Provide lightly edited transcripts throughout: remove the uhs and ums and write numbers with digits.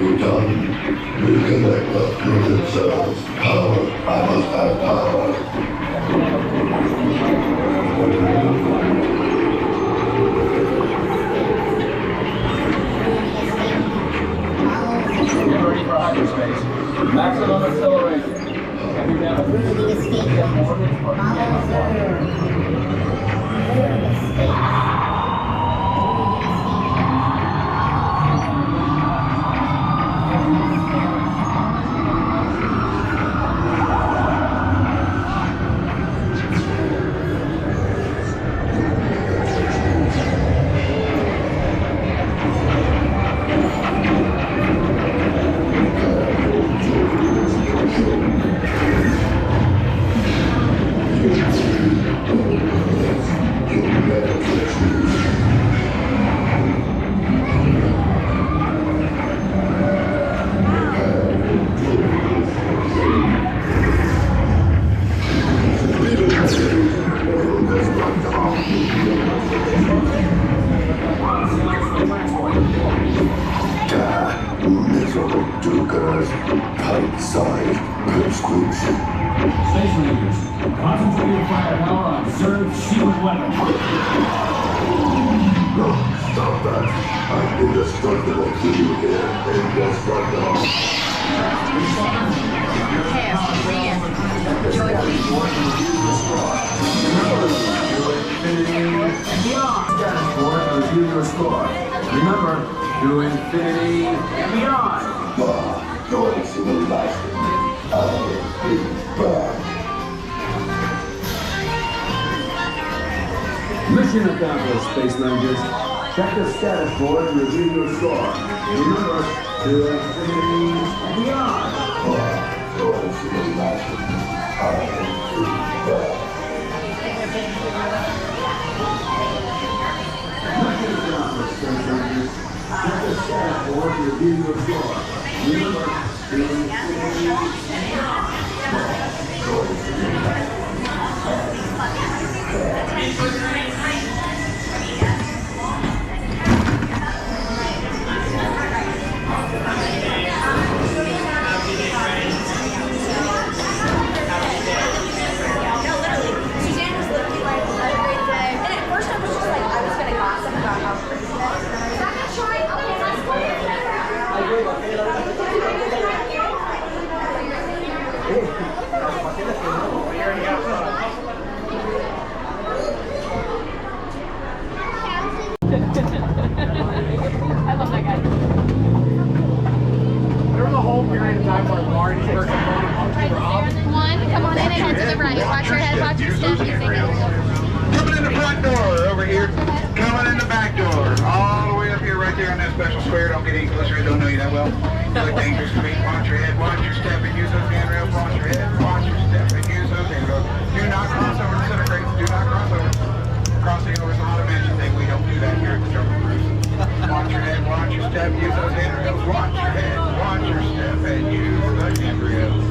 be done. Reconnect the fluid cells. Power. I must have power. Get ready for hyperspace. Maximum acceleration. Heavy down. Pipe-sized prescription. Space Rangers, concentrated firepower on reserve shield weapons. No, stop that. I'm indestructible to you here. Indestructible. Review your score. Remember, to infinity and beyond. Noise in the light. I'll be back. Mission accomplished, Space Rangers. Check the status board and review your score. Remember, to infinity and beyond. Noise in the light. I'll be back. Mission accomplished, Space Rangers. Check the status board and review your score. Remember, to infinity and beyond. Noise in the light. I love that guy. There was a whole period of time where Marty first were off. One, come on in and head to the right. Watch your head, watch your step. Coming in the front door over here. Coming in the back door. All the way up here, right there on that special square. Don't get any closer. I don't know you that well. Really dangerous to me. Watch your head, watch your step, and use those handrails. Watch your head, watch your step, and use those handrails. Do not cross over the center grades. Do not cross over. Crossing over is not a mention thing. We don't do that here at the Jungle Cruise. Watch your head, watch your step, use those handrails. Watch your head, watch your step, and use the handrails.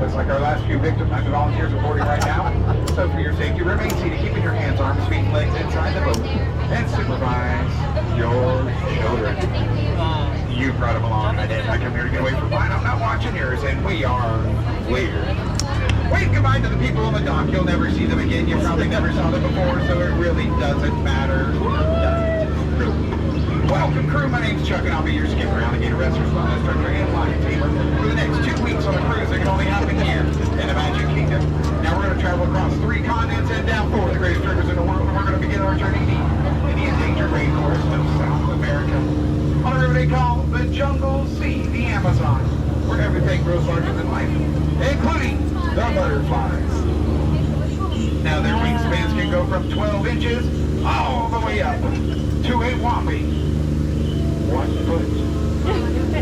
Looks like our last few victims have volunteers reporting right now. So for your safety, remain seated, keeping your hands, arms, feet, and legs inside the boat, and supervise your children. You brought them along. I didn't. I come here to get away from mine. I'm not watching yours, and we are weird. Wave goodbye to the people on the dock. You'll never see them again. You probably never saw them before, so it really doesn't matter. Welcome, crew. My name's Chuck, and I'll be your skipper, alligator wrestler, fun instructor, and line tamer for the next 2 weeks on a cruise that can only happen here in the Magic Kingdom. Now we're going to travel across 3 continents and down 4 of the greatest rivers in the world, and we're going to begin our journey deep in the endangered rainforest of South America. On a river they call the Jungle Sea, the Amazon, where everything grows larger than life, including the butterflies. Now their wingspans can go from 12 inches all the way up to a whopping 1 foot.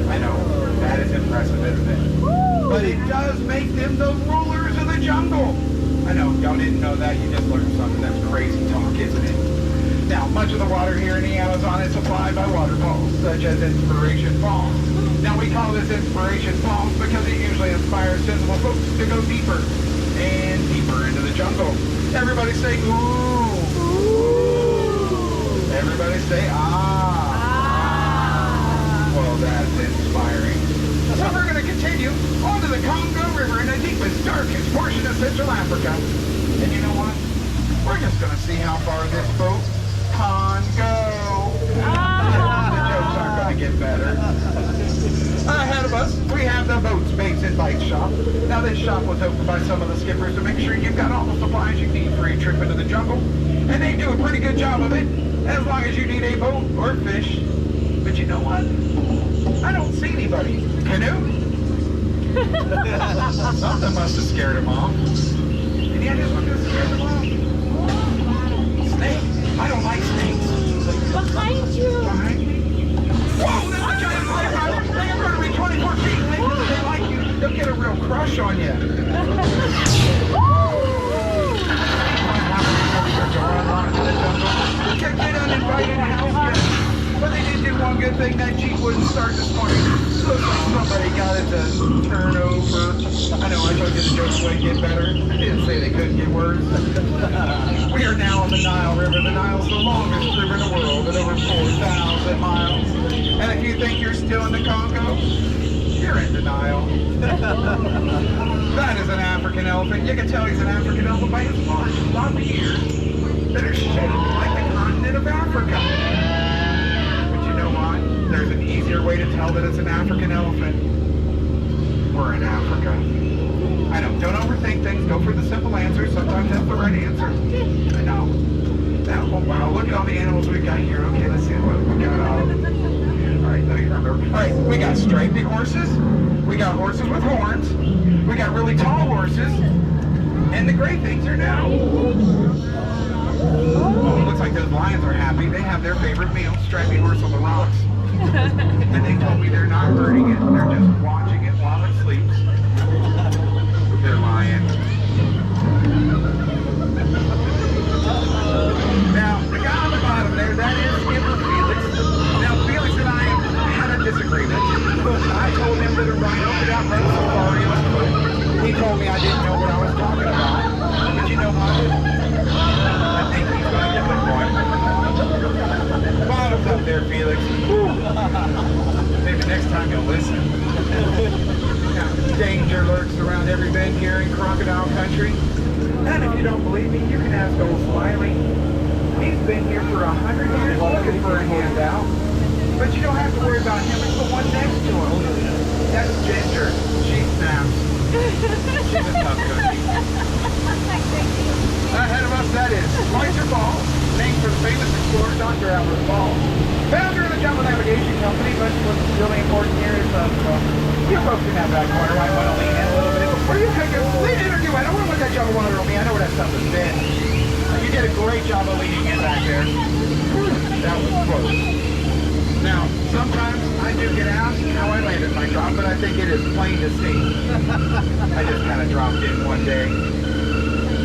I know, that is impressive, isn't it? But it does make them the rulers of the jungle. I know, y'all didn't know that. You just learned something. That's crazy talk, isn't it? Now, much of the water here in the Amazon is supplied by waterfalls, such as Inspiration Falls. Now, we call this Inspiration Falls because it usually inspires sensible folks to go deeper and deeper into the jungle. Everybody say, ooh. Ooh. Everybody say, ah. Africa. And you know what? We're just going to see how far this boat can go. The jokes aren't going to get better. Ahead of us, we have the Boats, Baits, and Bite shop. Now, this shop was opened by some of the skippers to make sure you've got all the supplies you need for your trip into the jungle. And they do a pretty good job of it, as long as you need a boat or fish. But you know what? I don't see anybody. Canoe? Something must have scared him off. And yeah, this one just scared him off. Snake? I don't like snakes. Behind you. Behind me? Whoa, there's a giant python. They can run to me 24 feet. They like you. They'll get a real crush on you. Check that uninvited house guest. But they did do one good thing. That Jeep wouldn't start this morning. Looks like somebody got it to turn over. I know, I told you the jokes would get better. I didn't say they couldn't get worse. We are now on the Nile River. The Nile's the longest river in the world at over 4,000 miles. And if you think you're still in the Congo, you're in denial. That is an African elephant. You can tell he's an African elephant by his large floppy ears that are shaped like the continent of Africa. But you know what? There's an easier way to tell that it's an African elephant. We're in Africa. I know, don't overthink things. Go for the simple answer. Sometimes that's the right answer. I know. Now, oh wow, look at all the animals we got here. Okay, let's see what we got. All right, let me remember. All right, we got stripy horses. We got horses with horns. We got really tall horses. And the great things are now. Oh, it looks like those lions are happy. They have their favorite meal, stripy horse on the rocks. And they told me they're not hurting it. They're just watching it while it sleeps. They're lying. Now, the guy on the bottom there, that is Skipper Felix. Now, Felix and I had a disagreement. I told him that a rhino could outrun a safari on foot. He told me I didn't know what I was talking about. But you know what? I think he's going to get the point. Bottoms up there, Felix. Maybe next time you'll listen. Now, danger lurks around every bend here in crocodile country. And if you don't believe me, you can ask old Smiley. He's been here for 100 years looking for a handout. But you don't have to worry about him. It's the one next to him. That's Ginger. She snaps. She's a tough cookie. Ahead of us, that is Schweitzer Ball, named for the famous explorer Dr. Albert Ball. Founder of the Jungle Navigation Company, but what's really important here is you folks in that back corner might want to lean in a little bit. Or you could just lean in or do it. I don't want to let that jungle water on me. I know where that stuff has been. You did a great job of leaning in back there. That was close. Now, sometimes I do get asked how I landed my drop, but I think it is plain to see. I just kind of dropped in one day.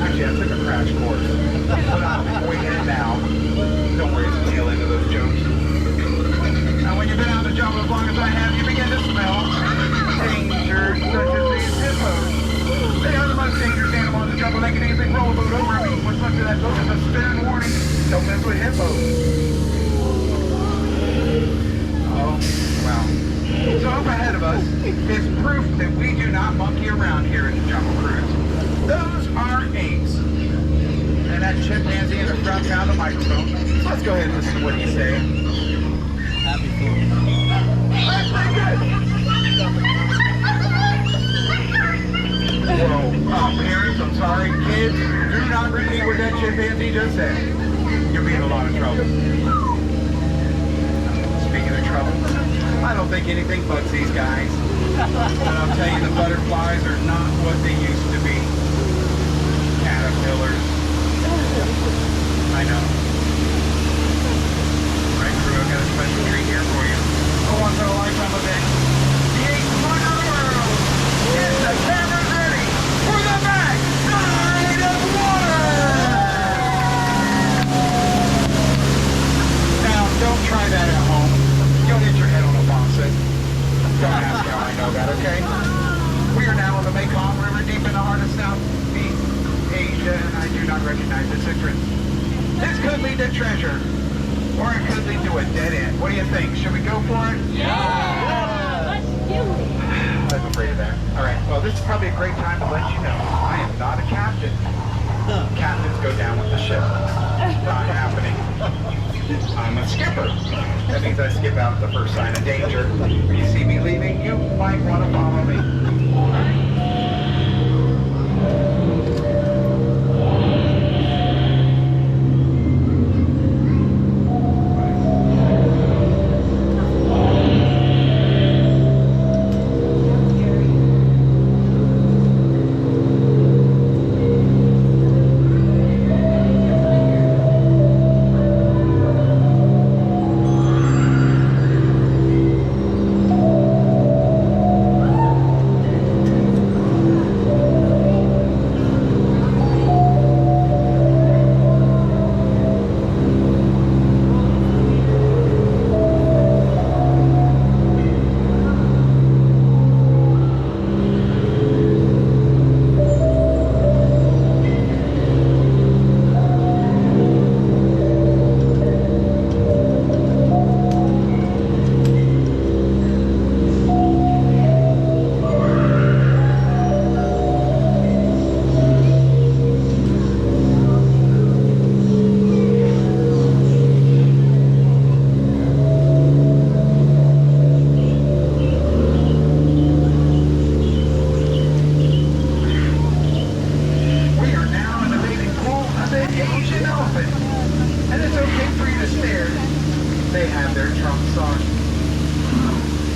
Actually, I took a crash course. But I'm winging it now. Don't worry, it's the tail end of those jokes. Now, when you've been out in the jungle as long as I have, you begin to smell danger, such as these hippos. They are the most dangerous animal in the jungle. They can easily roll a boat over me. What's left of that boat is a stern warning. Don't mess with hippos. Oh, wow. So up ahead of us is proof that we do not monkey around here in the Jungle Cruise. Those are apes. And that chimpanzee in the front found the microphone. So let's go ahead and listen to what he's saying. Happy food. That's pretty good. Whoa. Parents, I'm sorry. Kids, do not repeat what that chimpanzee just said. You'll be in a lot of trouble. Speaking of trouble, I don't think anything bugs these guys. And I'll tell you, the butterflies are not what they used to be. Caterpillars. I know. All right, crew, I've got a special treat here for you. A once-in-a-lifetime event. The 8th wonder of the world. Is the cameras ready for the backside of water? Now, don't try that at home. You'll hit your head on a faucet. Don't ask how I know that, okay? We are now on the Mekong River, deep in the heart of Southeast Asia, and I do not recognize its entrance. This could lead to treasure, or it could lead to a dead end. What do you think? Should we go for it? Yeah! Let's do it! I was afraid of that. All right, well, this is probably a great time to let you know I am not a captain. Captains go down with the ship. Not happening. I'm a skipper. That means I skip out at the first sign of danger. When you see me leaving, you might want to follow me. They have their trunks on.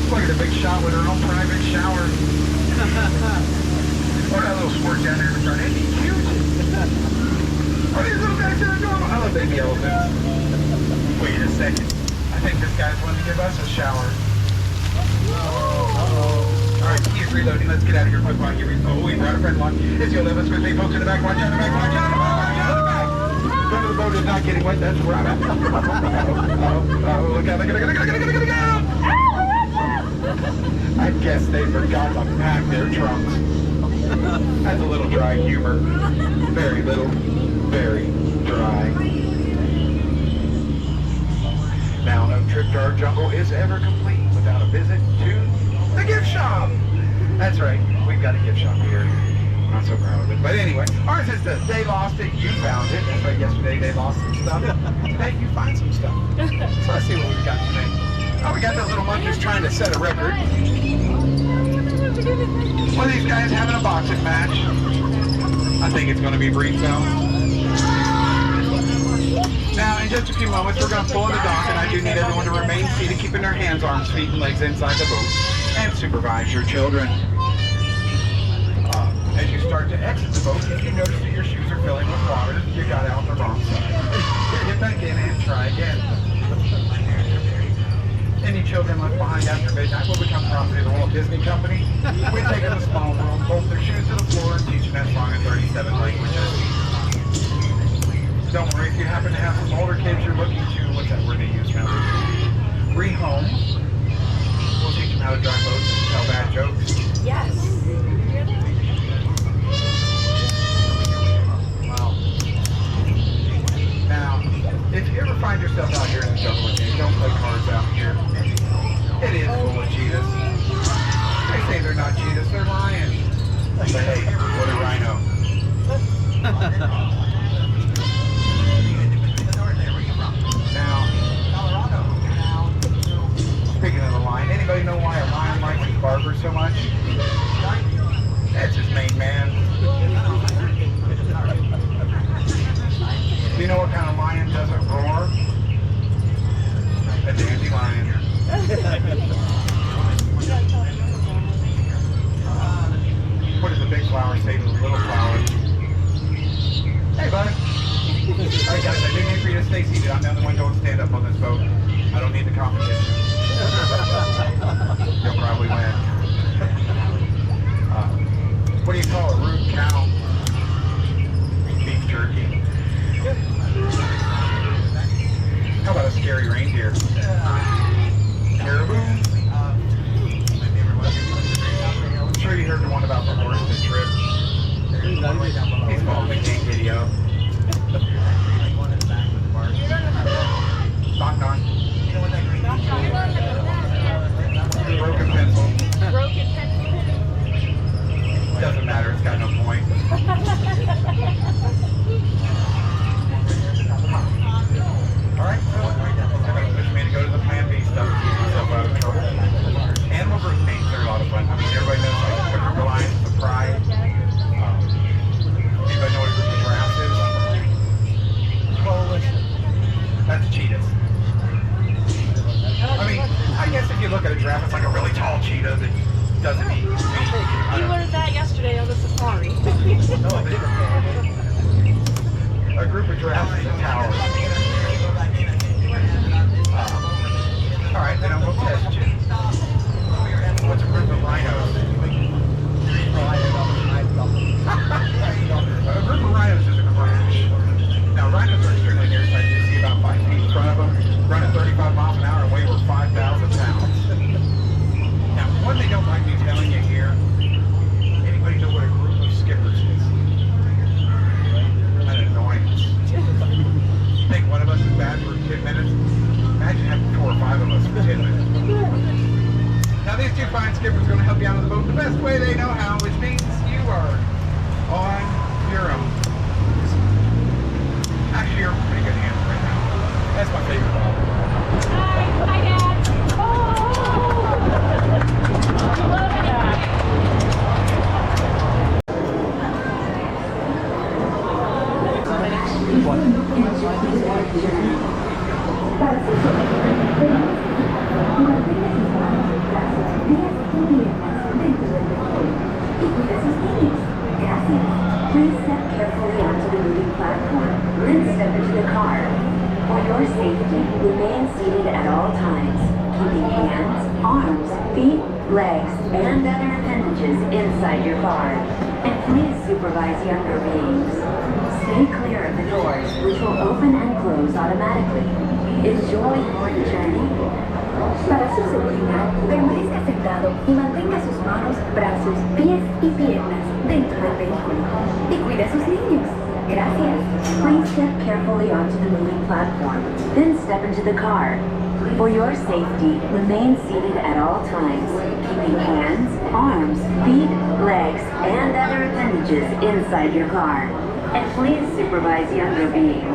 Look at a big shot with her own private shower. Look at that little squirt down there in the front. Isn't he cute? Are these little guys that are adorable? I love baby elephants. Wait a second. I think this guy's wanting to give us a shower. Uh-oh. All right, he is reloading. Let's get out of here quick while he Oh, we brought a friend along. Is you'll live us with me, folks in the back. Watch out in the back. Watch out in the back. Watch out in the back. Front of the boat is not getting wet. That's where I'm at. Look out. Look out. I guess they forgot to pack their trunks. That's a little dry humor. Very little, very dry. Now, no trip to our jungle is ever complete without a visit to the gift shop. That's right, we've got a gift shop here. I'm not so proud of it. But anyway, ours is the they lost it, you found it. That's right, yesterday they lost some stuff. Today you find some stuff. So let's see what we got today. Oh, we got those little monkeys trying to set a record. One of these guys having a boxing match. I think it's going to be brief though. Now, in just a few moments, we're going to pull in the dock, and I do need everyone to remain seated, keeping their hands, arms, feet, and legs inside the boat, and supervise your children. As you start to exit the boat, if you notice that your shoes are filling with water, you got out the wrong side. Get back in and try again. Any children left behind after midnight will become property of the Walt Disney Company. We take in a small room, bolt their shoes to the floor, and teach them that song in 37 languages. Don't worry if you happen to have some older kids you're looking to, what's that word they use now? Rehome. We'll teach them how to drive boats and tell bad jokes. Yes. Wow. Now, if you ever find yourself out here in the jungle with me, don't play cards out here. It is full of cheetahs. They say they're not cheetahs, they're lions. But hey, what a rhino. Speaking of the lion, anybody know why a lion likes his barber so much? That's his main man. Do you know what kind of lion doesn't roar? A dandelion. What does the big flower say to the little flower? Hey, bud. Alright guys, I do need for you to stay seated. I'm the only one going to stand up on this boat. I don't need the competition. You'll probably win. What do you call a rude cow? Beef jerky. How about a scary reindeer? Caribou. I'm sure you heard the one about the horse that tripped. He's following the king video. Knock knock. a fine skipper's going to help you out of the boat the best way they know how, which means you are on your own. Actually, you're in pretty good hands right now. That's my favorite problem. Hi, Dad. Oh! Love that. Please step carefully onto the moving platform, then step into the car. For your safety, remain seated at all times, keeping hands, arms, feet, legs, and other appendages inside your car. And please supervise younger beings. Stay clear of the doors, which will open and close automatically. Enjoy your journey. Para su seguridad, permanezca sentado y mantenga sus manos, brazos, pies y piernas dentro del vehículo. Y cuide a sus niños. Gracias. Please step carefully onto the moving platform, then step into the car. For your safety, remain seated at all times, keeping hands, arms, feet, legs, and other appendages inside your car. And please supervise younger beings.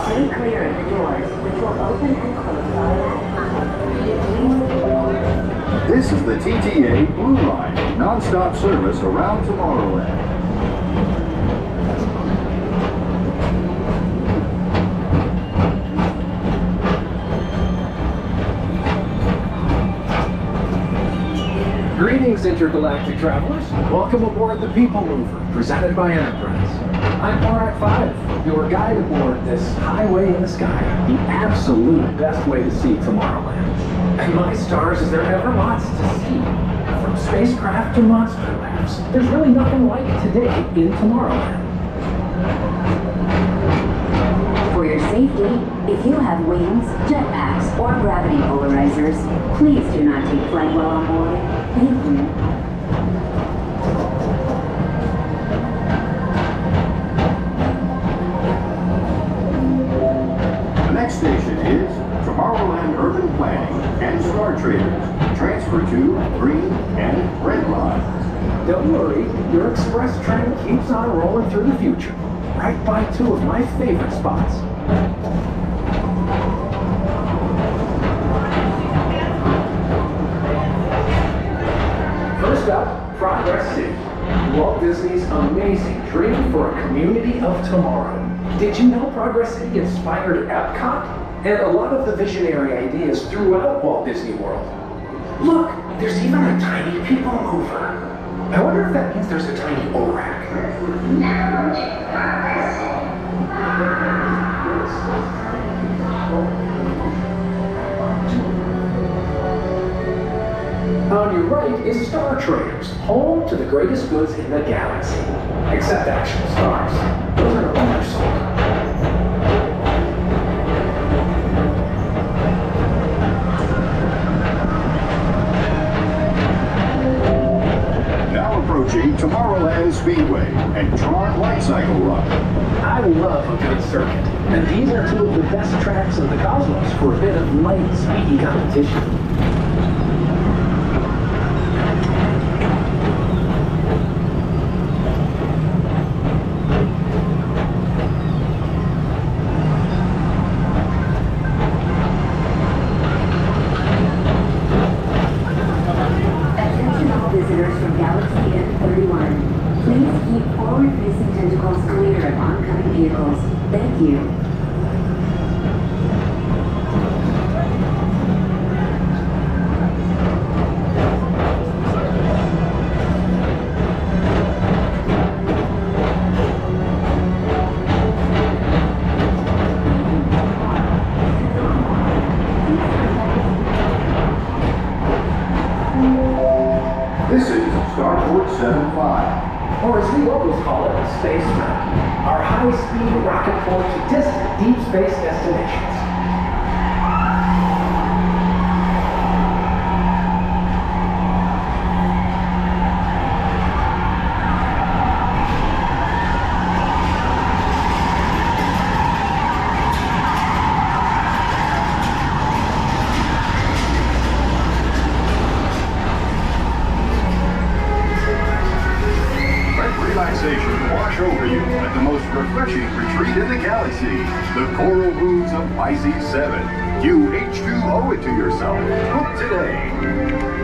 Stay clear of the doors, which will open and close automatically. This is the TTA Blue Line, non-stop service around Tomorrowland. Greetings, intergalactic travelers. Welcome aboard the People Mover, presented by Enterprise. I'm RX-5, your guide aboard this highway in the sky, the absolute best way to see Tomorrowland. And my stars, is there ever lots to see? From spacecraft to monster labs, there's really nothing like today in Tomorrowland. For your safety, if you have wings, jetpacks, or gravity polarizers, please do not take flight while on board. Thank you. The next station is Tomorrowland Urban Planning and Star Traders. Transfer to green and red lines. Don't worry, your express train keeps on rolling through the future, right by two of my favorite spots. First up, Progress City, Walt Disney's amazing dream for a community of tomorrow. Did you know Progress City inspired Epcot and a lot of the visionary ideas throughout Walt Disney World? Look, there's even a tiny people mover. I wonder if that means there's a tiny ORAC. On your right is Star Traders, home to the greatest goods in the galaxy. Except actual stars. Those are no longer sold. Now approaching Tomorrowland Speedway and Tron Light Cycle Run. I love a good circuit, and these are two of the best tracks in the cosmos for a bit of light, speedy competition. Attention all visitors from Galaxy N31. Please keep forward-facing tentacles clear of oncoming vehicles. Thank you. This is Starport 75. Or as we locals call it, Space Mountain, our high-speed rocket port to distant deep space destinations. refreshing retreat in the galaxy. The coral moons of Pisces 7. You H2 owe it to yourself. Book today.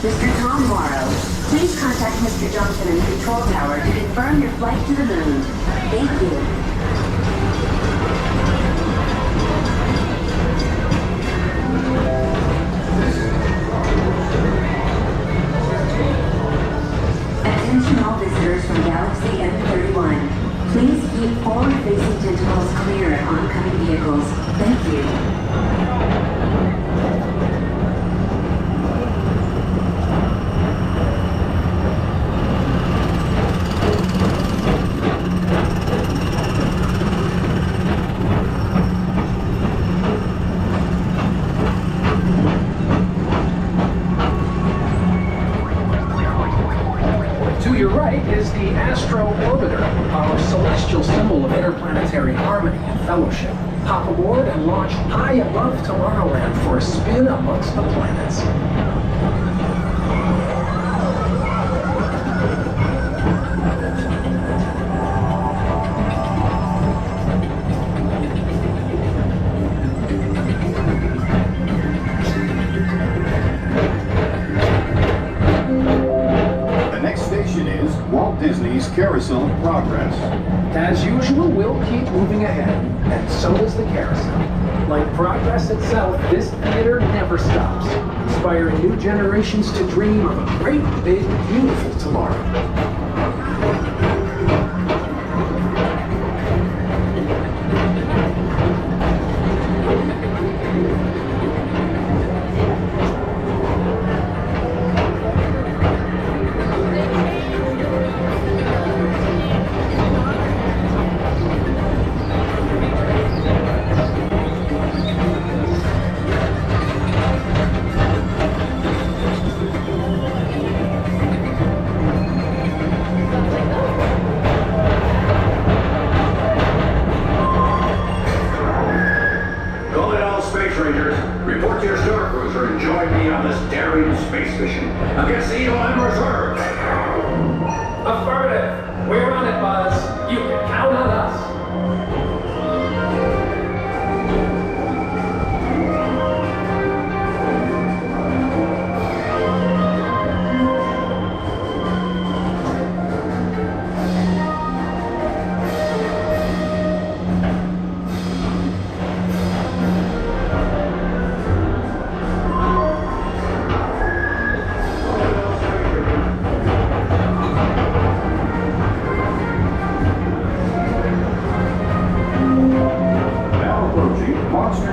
Mr. Tom Morrow, please contact Mr. Johnson in the control tower to confirm your flight to the moon. Thank you. Attention all visitors from Galaxy M31. Please keep forward-facing tentacles clear of oncoming vehicles. Thank you. To your right is the Astro Orbiter, our celestial symbol of interplanetary harmony and fellowship. Hop aboard and launch high above Tomorrowland for a spin amongst the planets. Walt Disney's Carousel of Progress. As usual, we'll keep moving ahead, and so does the carousel. Like progress itself, this theater never stops, inspiring new generations to dream of a great, big, beautiful tomorrow. Report to your Star Cruiser and join me on this daring space mission against the evil Emperor's Herd. Affirmative. We're on it, Buzz. You can count on us.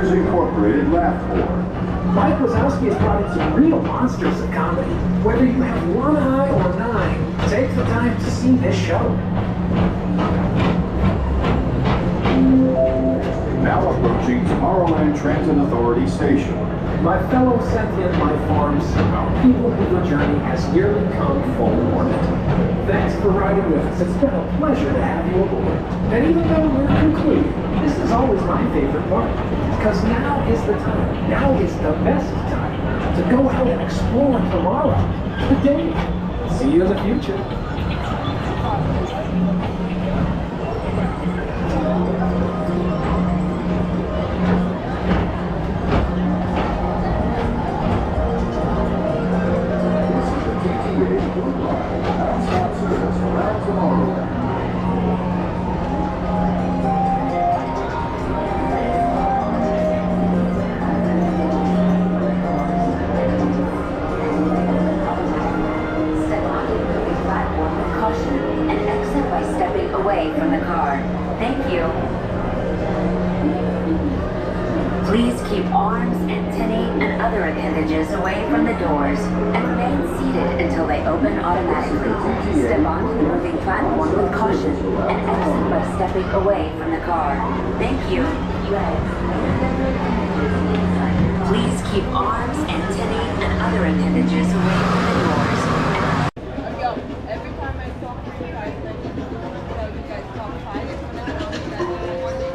Incorporated laugh for. Mike Wazowski has brought in some real monsters of comedy. Whether you have one eye or nine, take the time to see this show. Now approaching Tomorrowland Transit Authority Station. My fellow sentient life forms, our people who the journey has nearly come full orbit. Thanks for riding with us. It's been a pleasure to have you aboard. And even though we're concluded, this is always my favorite part. Because now is the time. Now is the best time to go out and explore tomorrow. Today. See you in the future. Step onto the moving platform with caution and exit by stepping away from the car. Thank you. Please keep arms, antennae, and other appendages away from the doors and remain seated until they open automatically. Step onto the moving platform with caution and exit by stepping away from the car. Thank you. Please keep arms, antennae, and other appendages away from the doors. Every time I talk to you guys, like, tell you guys top 5 is whenever I was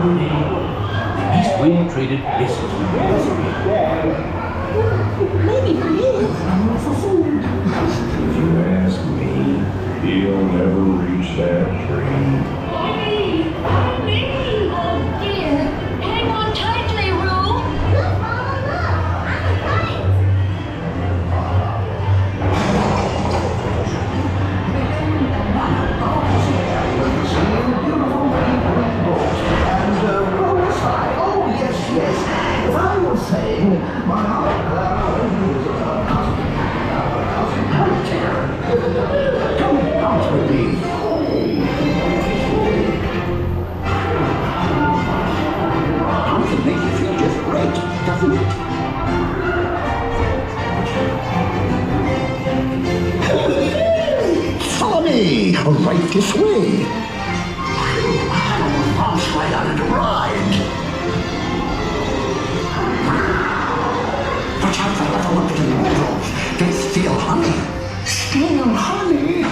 He's being treated this Maybe for you. For food. If you ask me, he'll never reach that tree. Oh dear. Hang on tightly, Roo. Look, Mama, look. Yes, as I was saying, my aunt come out with me. Council makes you feel just great, doesn't it? Follow me, right this way. Bounce right out of the ride. Watch out for level up in the noodles. They steal honey. Steal honey?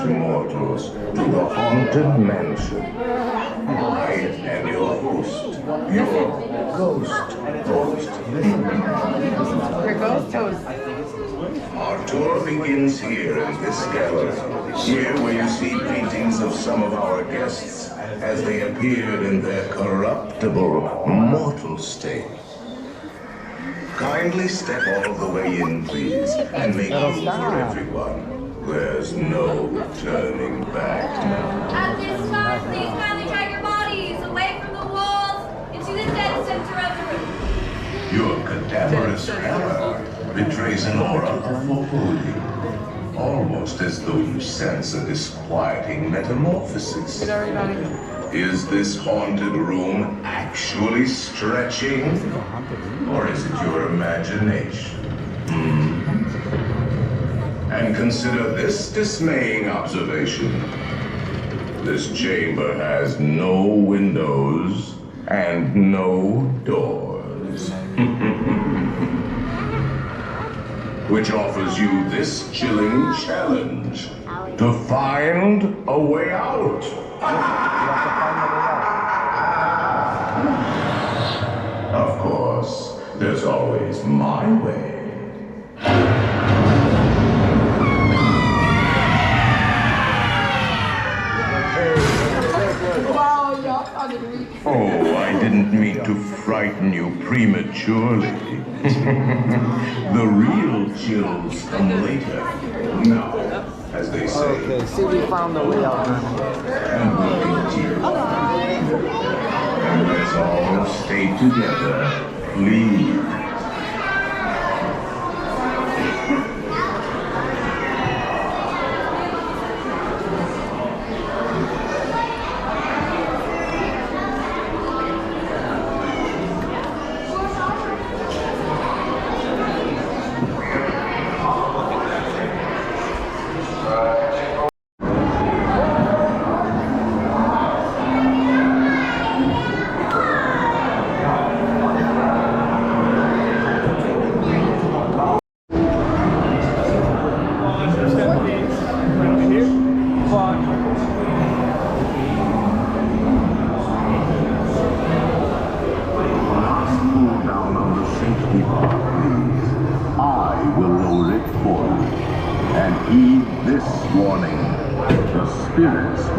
Mortals to the haunted mansion. I am your host, your ghost host. Your ghost host. Our tour begins here in this gallery. Here where you see paintings of some of our guests as they appeared in their corruptible, mortal state. Kindly step all the way in, please, and make room for everyone. There's no turning back now. At this time, please kindly drag your bodies away from the walls into the dead center of the room. Your cadaverous pallor betrays an aura of foreboding, almost as though you sense a disquieting metamorphosis. Is this haunted room actually stretching? Or is it your imagination? And consider this dismaying observation. This chamber has no windows and no doors. Which offers you this chilling challenge to find a way out. Of course, there's always my way. Oh, I didn't mean to frighten you prematurely. The real chills come later. Now, as they say. Okay, see, we found the way out now. And we let's all stay together, please.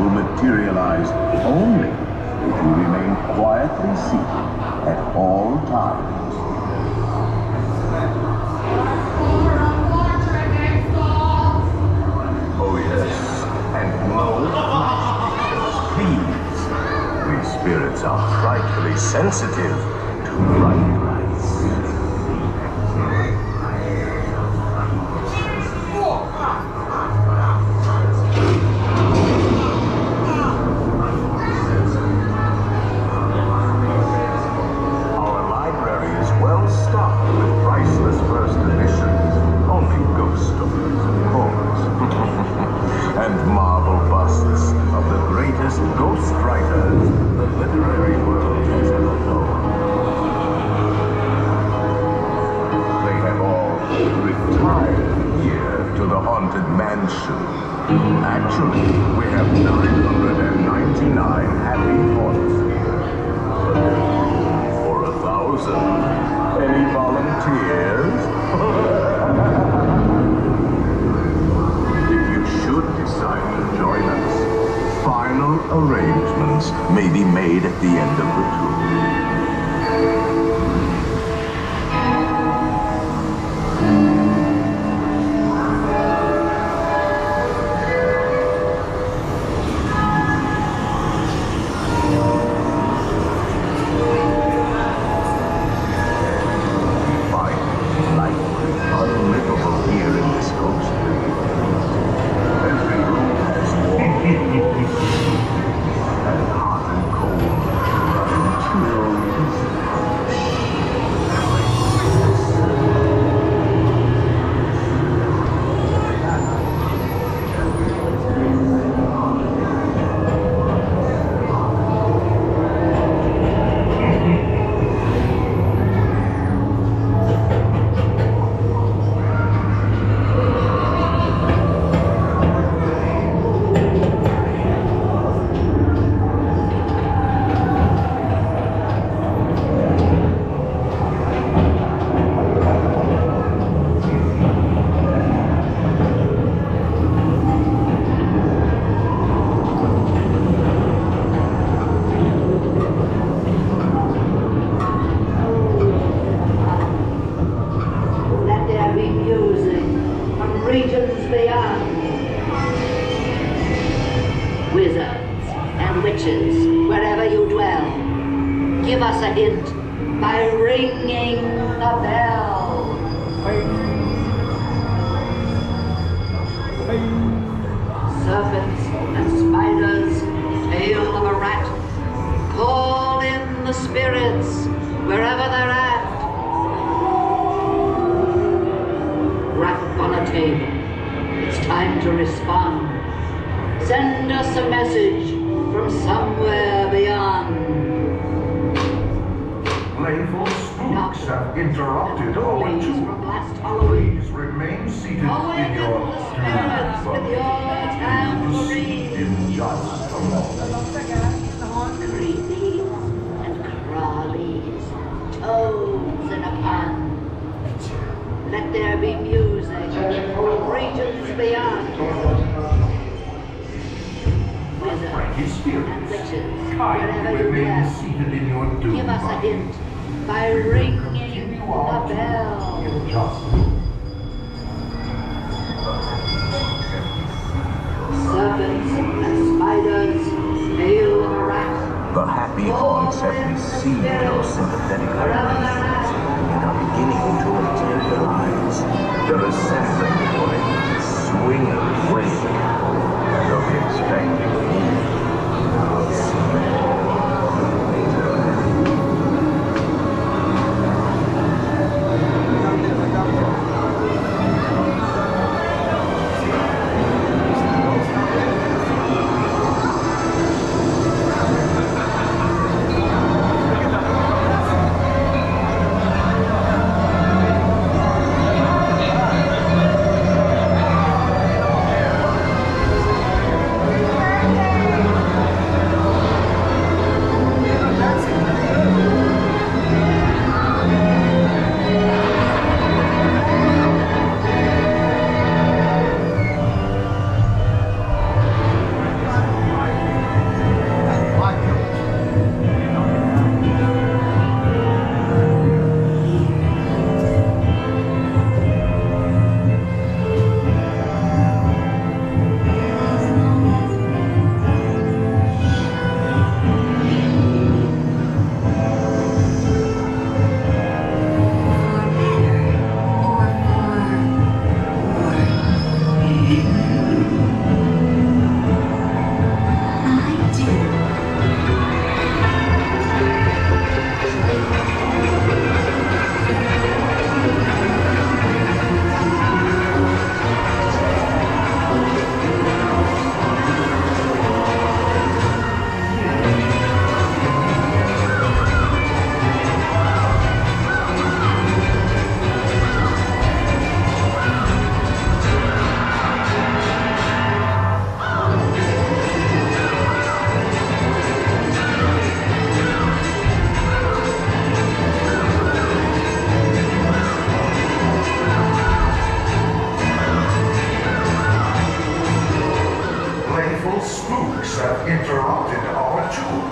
Materialize only if you remain quietly seated at all times. Oh yes, and no please. We spirits are frightfully sensitive to bright lights. Actually, we have 999 happy thoughts. For 1,000. Any volunteers? If you should decide to join us, final arrangements may be made at the end of the tour. Give us a hint by ringing the bell. Serpents and spiders, tail of a rat, call in the spirits wherever they're at. Rap on a table, it's time to respond. Send us a message from somewhere beyond. Playful spooks have interrupted our tour. Please remain seated in your in just a moment. Creepies and crawlies, toads in a pond. Let there be music from regions beyond. Wizards and witches, wherever you Remain are. seated in your doom. Give us a hint by ringing the bell. In just serpents and spiders, hail and rats. The happy haunts have received your sympathetic vibrations and are beginning to materialize. They're assembling for a swinging wedding, and they'll be expecting me. I'll smell. Spooks have interrupted our tour.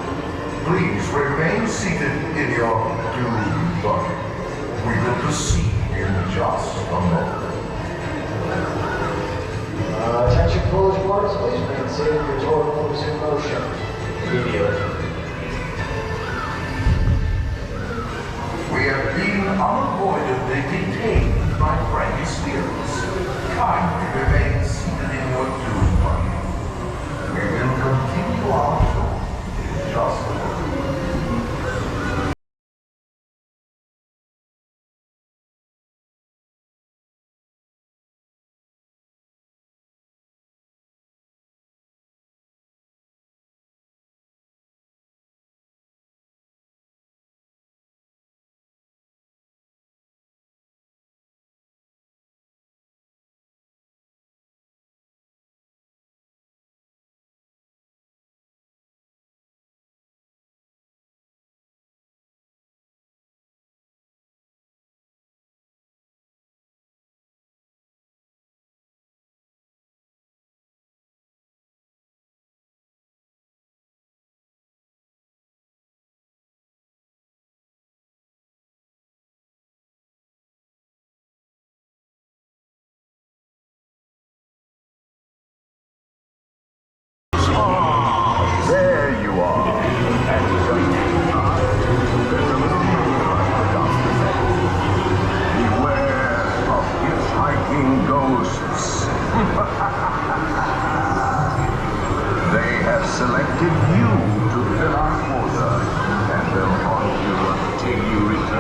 Please remain seated in your doom buggy. We will proceed in just a moment. Attention closed boards, please remain seated. Your tour moves in motion. Immediately. We have been unavoidably detained by friendly spirits. Kindly remain seated in your doom buggy. We will continue our tour in just a moment. There you are. And just in time, there's a little moonlight forgot to say. Beware of hitchhiking ghosts. They have selected you to fill our quota, and they'll haunt you until you return.